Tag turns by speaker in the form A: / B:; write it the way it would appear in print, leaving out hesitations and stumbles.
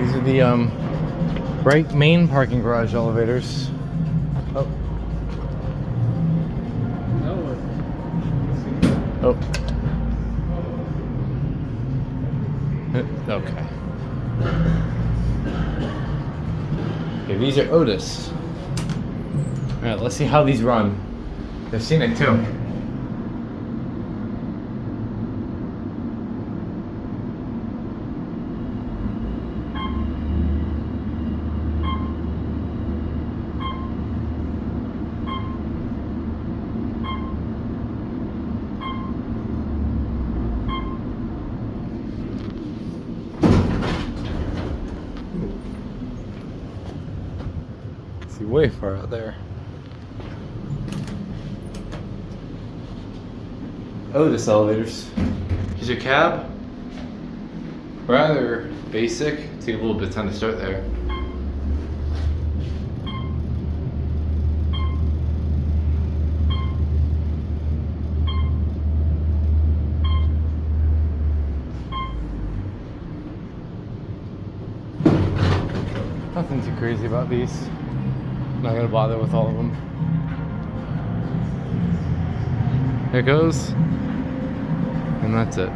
A: These are the right main parking garage elevators. Oh. Oh. Okay. Okay, these are Otis. Alright, let's see how these run. They've seen it too. See, way far out there. Otis elevators. Here's your cab. Rather basic. Take a little bit of time to start there. Nothing too crazy about these. Not gonna bother with all of them. There it goes. And that's it.